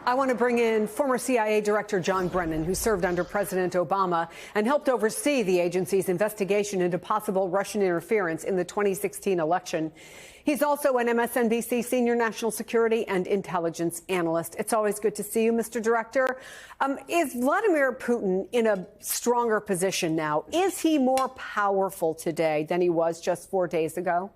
I want to bring in former CIA Director John Brennan, who served under President Obama and helped oversee the agency's investigation into possible Russian interference in the 2016 election. He's also an MSNBC senior national security and intelligence analyst. It's always good to see you, Mr. Director. Is Vladimir Putin in a stronger position now? Is he more powerful today than he was just 4 days ago?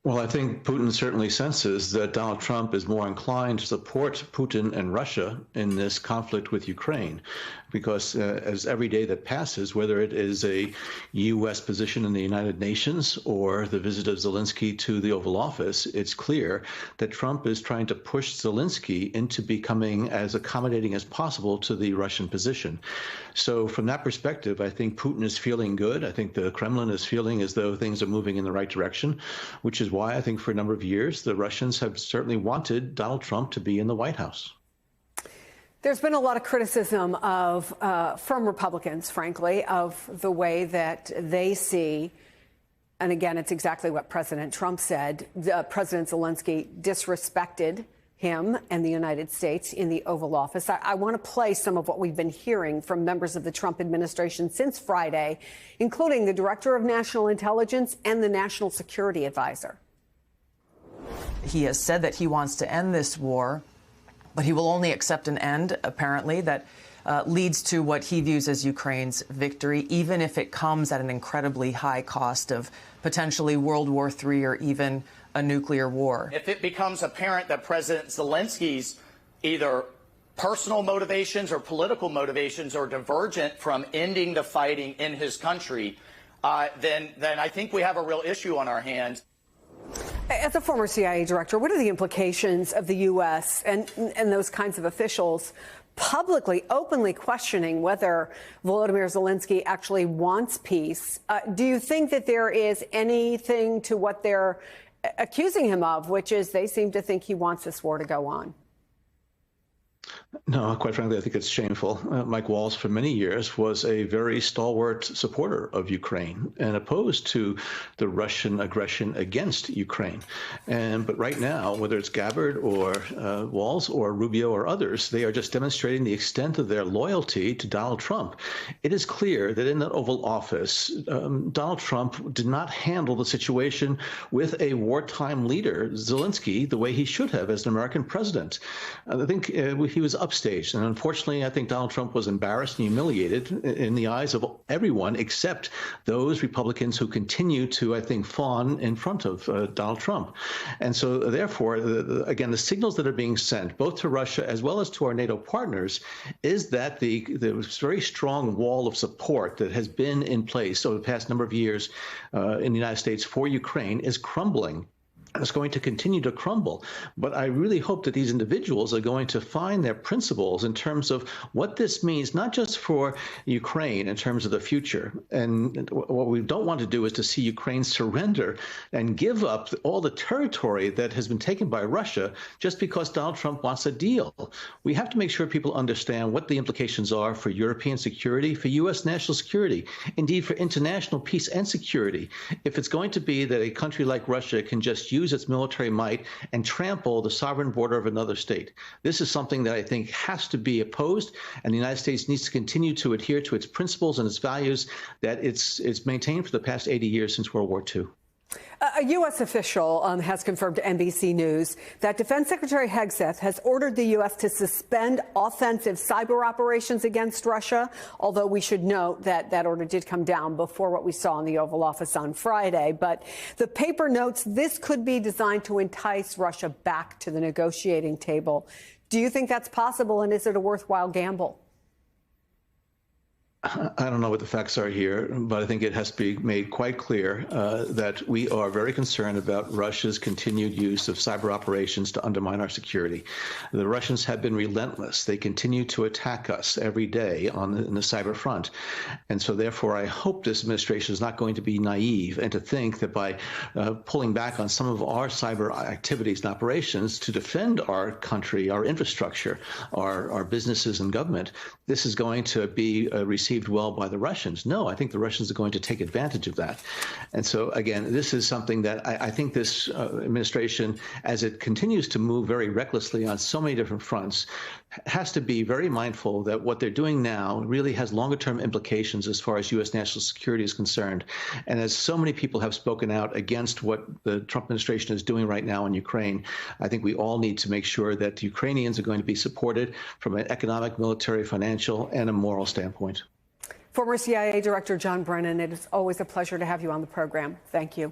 Well, I think Putin certainly senses that Donald Trump is more inclined to support Putin and Russia in this conflict with Ukraine, because as every day that passes, whether it is a U.S. position in the United Nations or the visit of Zelensky to the Oval Office, it's clear that Trump is trying to push Zelensky into becoming as accommodating as possible to the Russian position. So from that perspective, I think Putin is feeling good. I think the Kremlin is feeling as though things are moving in the right direction, which is why I think for a number of years, the Russians have certainly wanted Donald Trump to be in the White House. There's been a lot of criticism from Republicans, frankly, of the way that they see, and again, it's exactly what President Trump said, President Zelensky disrespected him and the United States in the Oval Office. I want to play some of what we've been hearing from members of the Trump administration since Friday, including the Director of National Intelligence and the National Security Advisor. He has said that he wants to end this war, but he will only accept an end, apparently, that leads to what he views as Ukraine's victory, even if it comes at an incredibly high cost of potentially World War III or even a nuclear war. If it becomes apparent that President Zelensky's either personal motivations or political motivations are divergent from ending the fighting in his country, then I think we have a real issue on our hands. As a former CIA director, what are the implications of the U.S. and those kinds of officials publicly, openly questioning whether Volodymyr Zelensky actually wants peace? Do you think that there is anything to what they're accusing him of, which is they seem to think he wants this war to go on? No, quite frankly, I think it's shameful. Mike Waltz, for many years, was a very stalwart supporter of Ukraine and opposed to the Russian aggression against Ukraine. But right now, whether it's Gabbard or Waltz or Rubio or others, they are just demonstrating the extent of their loyalty to Donald Trump. It is clear that in the Oval Office, Donald Trump did not handle the situation with a wartime leader, Zelensky, the way he should have as an American president. I think he was upstaged. And unfortunately, I think Donald Trump was embarrassed and humiliated in the eyes of everyone except those Republicans who continue to, I think, fawn in front of Donald Trump. And so therefore, again, the signals that are being sent both to Russia as well as to our NATO partners is that the very strong wall of support that has been in place over the past number of years in the United States for Ukraine is crumbling. It's going to continue to crumble. But I really hope that these individuals are going to find their principles in terms of what this means, not just for Ukraine in terms of the future. And what we don't want to do is to see Ukraine surrender and give up all the territory that has been taken by Russia just because Donald Trump wants a deal. We have to make sure people understand what the implications are for European security, for U.S. national security, indeed for international peace and security. If it's going to be that a country like Russia can just use its military might and trample the sovereign border of another state. This is something that I think has to be opposed, and the United States needs to continue to adhere to its principles and its values that it's maintained for the past 80 years since World War II. A U.S. official has confirmed to NBC News that Defense Secretary Hegseth has ordered the U.S. to suspend offensive cyber operations against Russia, although we should note that that order did come down before what we saw in the Oval Office on Friday. But the paper notes this could be designed to entice Russia back to the negotiating table. Do you think that's possible, and is it a worthwhile gamble? I don't know what the facts are here, but I think it has to be made quite clear that we are very concerned about Russia's continued use of cyber operations to undermine our security. The Russians have been relentless. They continue to attack us every day in the cyber front. And so therefore, I hope this administration is not going to be naive and to think that by pulling back on some of our cyber activities and operations to defend our country, our infrastructure, our businesses and government, this is going to be received received well by the Russians. No, I think the Russians are going to take advantage of that. And so, again, this is something that I think this administration, as it continues to move very recklessly on so many different fronts, has to be very mindful that what they're doing now really has longer-term implications as far as U.S. national security is concerned. And as so many people have spoken out against what the Trump administration is doing right now in Ukraine, I think we all need to make sure that the Ukrainians are going to be supported from an economic, military, financial, and a moral standpoint. Former CIA Director John Brennan, it is always a pleasure to have you on the program. Thank you.